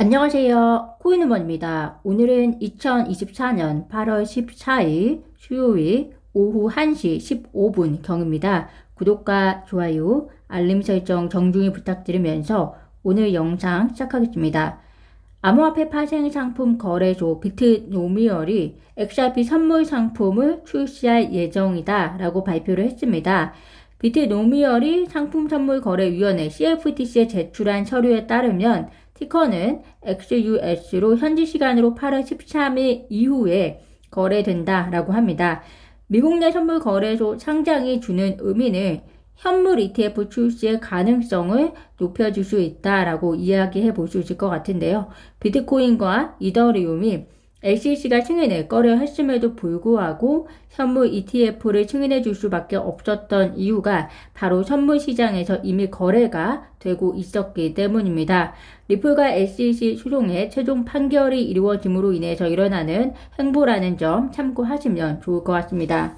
안녕하세요. 코인우먼입니다. 오늘은 2024년 8월 14일 수요일 오후 1시 15분 경입니다. 구독과 좋아요, 알림 설정 정중히 부탁드리면서 오늘 영상 시작하겠습니다. 암호화폐 파생 상품 거래소 비트노미얼이 XRP 선물 상품을 출시할 예정이다 라고 발표를 했습니다. 비트노미얼이 상품선물거래위원회 CFTC에 제출한 서류에 따르면 티커는 XUS로 현지 시간으로 8월 13일 이후에 거래된다라고 합니다. 미국 내 선물 거래소 상장이 주는 의미는 현물 ETF 출시의 가능성을 높여줄 수 있다라고 이야기해 볼 수 있을 것 같은데요. 비트코인과 이더리움이 SEC가 승인을 꺼려 했음에도 불구하고 현물 ETF를 승인해 줄 수밖에 없었던 이유가 바로 선물 시장에서 이미 거래가 되고 있었기 때문입니다. 리플과 SEC 소송의 최종 판결이 이루어짐으로 인해서 일어나는 행보라는 점 참고하시면 좋을 것 같습니다.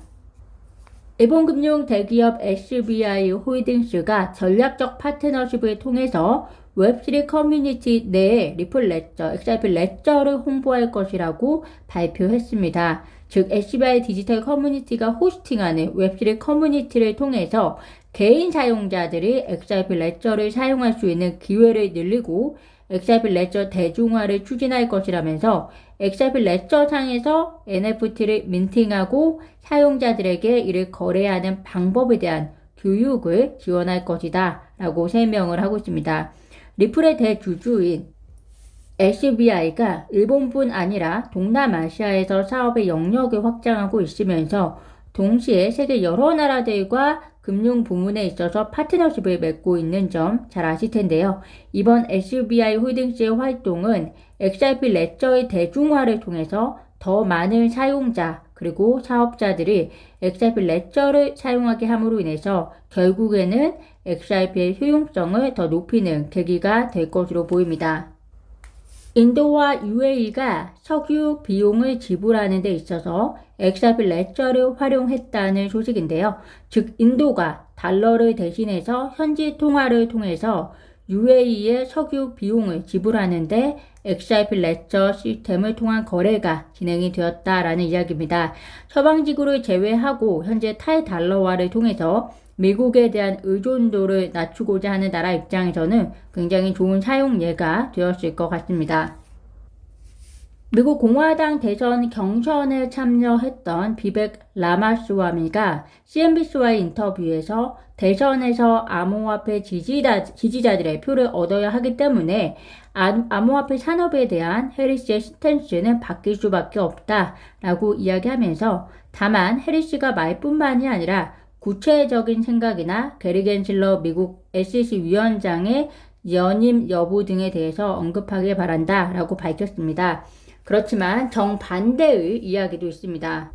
일본금융 대기업 SBI 홀딩스가 전략적 파트너십을 통해서 웹3 커뮤니티 내에 리플 레저, XRP 레저를 홍보할 것이라고 발표했습니다. 즉 SBI 디지털 커뮤니티가 호스팅하는 웹3 커뮤니티를 통해서 개인 사용자들이 XRP 레저를 사용할 수 있는 기회를 늘리고 XRP 레저 대중화를 추진할 것이라면서 XRP 레저 상에서 NFT를 민팅하고 사용자들에게 이를 거래하는 방법에 대한 교육을 지원할 것이다 라고 설명을 하고 있습니다. 리플의 대주주인 SBI가 일본뿐 아니라 동남아시아에서 사업의 영역을 확장하고 있으면서 동시에 세계 여러 나라들과 금융 부문에 있어서 파트너십을 맺고 있는 점 잘 아실 텐데요. 이번 SBI 홀딩스의 활동은 XRP 레저의 대중화를 통해서 더 많은 사용자 그리고 사업자들이 XRP 레저를 사용하게 함으로 인해서 결국에는 XRP의 효용성을 더 높이는 계기가 될 것으로 보입니다. 인도와 UAE가 석유 비용을 지불하는 데 있어서 XRP 레저를 활용했다는 소식인데요. 즉 인도가 달러를 대신해서 현지 통화를 통해서 UAE의 석유 비용을 지불하는데 XRP 레저 시스템을 통한 거래가 진행이 되었다라는 이야기입니다. 서방지구를 제외하고 현재 탈달러화를 통해서 미국에 대한 의존도를 낮추고자 하는 나라 입장에서는 굉장히 좋은 사용 예가 되었을 것 같습니다. 미국 공화당 대선 경선에 참여했던 비벡 라마스와미가 CNBC와의 인터뷰에서 대선에서 암호화폐 지지자들의 표를 얻어야 하기 때문에 암호화폐 산업에 대한 해리스의 스탠스는 바뀔 수밖에 없다라고 이야기하면서 다만 해리스가 말뿐만이 아니라 구체적인 생각이나 게리 겐슬러 미국 SEC 위원장의 연임 여부 등에 대해서 언급하길 바란다 라고 밝혔습니다. 그렇지만 정반대의 이야기도 있습니다.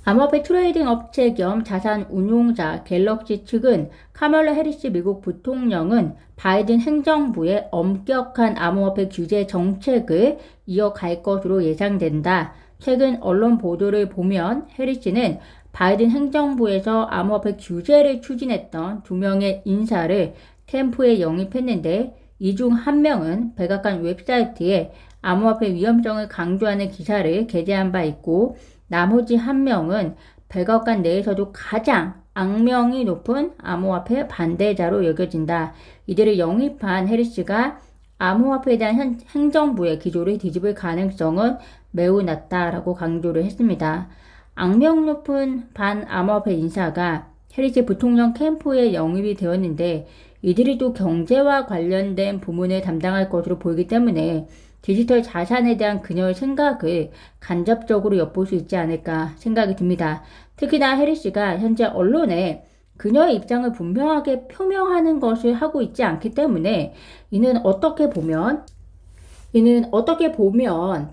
암호화폐 트레이딩 업체 겸 자산 운용자 갤럭시 측은 카멀라 해리스 미국 부통령은 바이든 행정부의 엄격한 암호화폐 규제 정책을 이어갈 것으로 예상된다. 최근 언론 보도를 보면 해리스는 바이든 행정부에서 암호화폐 규제를 추진했던 2명의 인사를 캠프에 영입했는데 이 중 한 명은 백악관 웹사이트에 암호화폐 위험성을 강조하는 기사를 게재한 바 있고 나머지 한 명은 백악관 내에서도 가장 악명이 높은 암호화폐 반대자로 여겨진다. 이들을 영입한 해리스가 암호화폐에 대한 행정부의 기조를 뒤집을 가능성은 매우 낮다라고 강조를 했습니다. 악명 높은 반암호화폐 인사가 해리스 부통령 캠프에 영입이 되었는데 이들이 또 경제와 관련된 부문을 담당할 것으로 보이기 때문에 디지털 자산에 대한 그녀의 생각을 간접적으로 엿볼 수 있지 않을까 생각이 듭니다. 특히나 해리스가 현재 언론에 그녀의 입장을 분명하게 표명하는 것을 하고 있지 않기 때문에 이는 어떻게 보면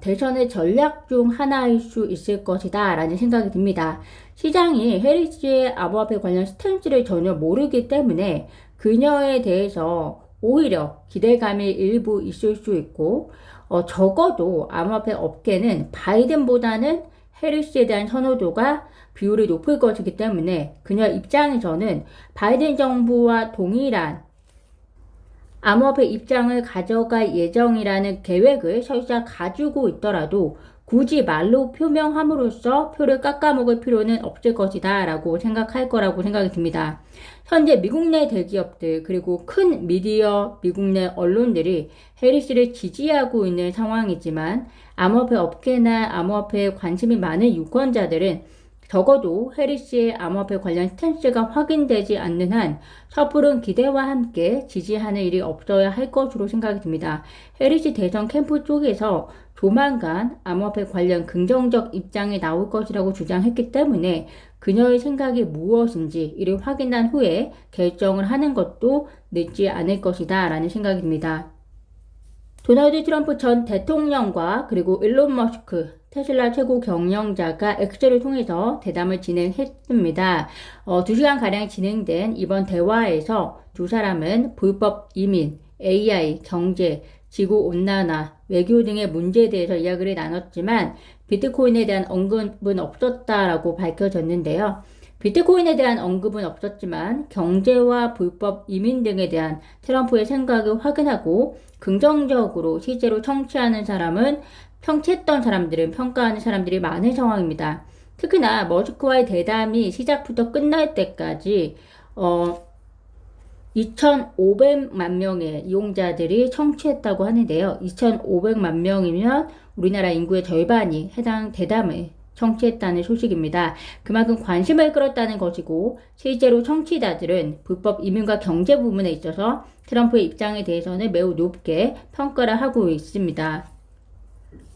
대선의 전략 중 하나일 수 있을 것이다 라는 생각이 듭니다. 시장이 해리스의 암호화폐 관련 스탠스를 전혀 모르기 때문에 그녀에 대해서 오히려 기대감이 일부 있을 수 있고 적어도 암호화폐 업계는 바이든보다는 해리스에 대한 선호도가 비율이 높을 것이기 때문에 그녀 입장에서는 바이든 정부와 동일한 암호화폐 입장을 가져갈 예정이라는 계획을 설사 가지고 있더라도 굳이 말로 표명함으로써 표를 깎아먹을 필요는 없을 것이다 라고 생각할 거라고 생각이 듭니다. 현재 미국 내 대기업들 그리고 큰 미디어, 미국 내 언론들이 해리스를 지지하고 있는 상황이지만 암호화폐 업계나 암호화폐에 관심이 많은 유권자들은 적어도 해리스의 암호화폐 관련 스탠스가 확인되지 않는 한 섣부른 기대와 함께 지지하는 일이 없어야 할 것으로 생각이 듭니다. 해리스 대선 캠프 쪽에서 조만간 암호화폐 관련 긍정적 입장이 나올 것이라고 주장했기 때문에 그녀의 생각이 무엇인지 이를 확인한 후에 결정을 하는 것도 늦지 않을 것이다 라는 생각이 듭니다. 도널드 트럼프 전 대통령과 그리고 일론 머스크 테슬라 최고 경영자가 엑스를 통해서 대담을 진행했습니다. 2시간가량 진행된 이번 대화에서 두 사람은 불법 이민, AI, 경제, 지구온난화, 외교 등의 문제에 대해서 이야기를 나눴지만 비트코인에 대한 언급은 없었다라고 밝혀졌는데요. 비트코인에 대한 언급은 없었지만 경제와 불법 이민 등에 대한 트럼프의 생각을 확인하고 긍정적으로 실제로 청취했던 사람들은 평가하는 사람들이 많은 상황입니다. 특히나 머스크와의 대담이 시작부터 끝날 때까지 2,500만 명의 이용자들이 청취했다고 하는데요. 2,500만 명이면 우리나라 인구의 절반이 해당 대담을 청취했다는 소식입니다. 그만큼 관심을 끌었다는 것이고 실제로 청취자들은 불법 이민과 경제 부분에 있어서 트럼프의 입장에 대해서는 매우 높게 평가를 하고 있습니다.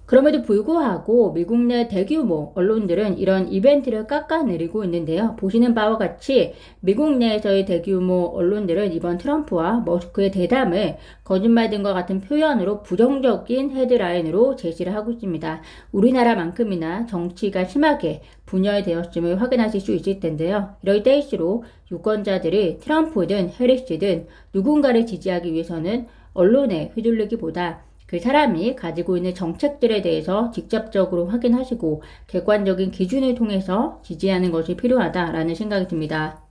그럼에도 불구하고 미국 내 대규모 언론들은 이런 이벤트를 깎아내리고 있는데요. 보시는 바와 같이 미국 내에서의 대규모 언론들은 이번 트럼프와 머스크의 대담을 거짓말 등과 같은 표현으로 부정적인 헤드라인으로 제시를 하고 있습니다. 우리나라만큼이나 정치가 심하게 분열되었음을 확인하실 수 있을 텐데요. 이럴 때일수록 유권자들이 트럼프든 해리스든 누군가를 지지하기 위해서는 언론에 휘둘리기보다 그 사람이 가지고 있는 정책들에 대해서 직접적으로 확인하시고 객관적인 기준을 통해서 지지하는 것이 필요하다라는 생각이 듭니다.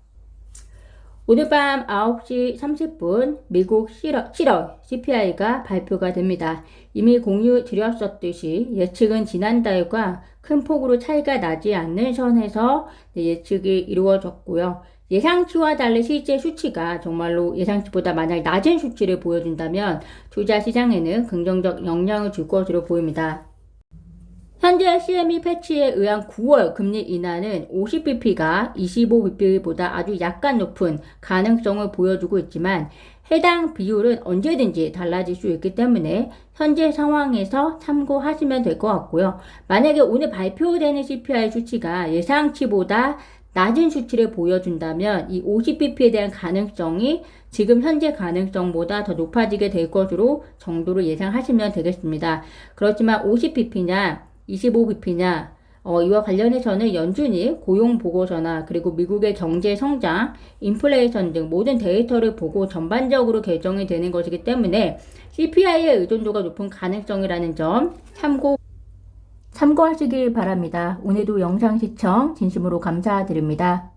오늘 밤 9시 30분 미국 7월 CPI가 발표가 됩니다. 이미 공유 드렸었듯이 예측은 지난달과 큰 폭으로 차이가 나지 않는 선에서 예측이 이루어졌고요. 예상치와 달리 실제 수치가 정말로 예상치보다 만약 낮은 수치를 보여준다면 투자 시장에는 긍정적 영향을 줄 것으로 보입니다. 현재 CME 패치에 의한 9월 금리 인하는 50bp가 25bp보다 아주 약간 높은 가능성을 보여주고 있지만 해당 비율은 언제든지 달라질 수 있기 때문에 현재 상황에서 참고하시면 될 것 같고요. 만약에 오늘 발표되는 CPI 수치가 예상치보다 낮은 수치를 보여준다면 이 50bp에 대한 가능성이 지금 현재 가능성보다 더 높아지게 될 것으로 정도로 예상하시면 되겠습니다. 그렇지만 50bp냐 25bp냐 이와 관련해서는 연준이 고용보고서나 그리고 미국의 경제 성장, 인플레이션 등 모든 데이터를 보고 전반적으로 결정이 되는 것이기 때문에 CPI의 의존도가 높은 가능성이라는 점 참고하시길 바랍니다. 오늘도 영상 시청 진심으로 감사드립니다.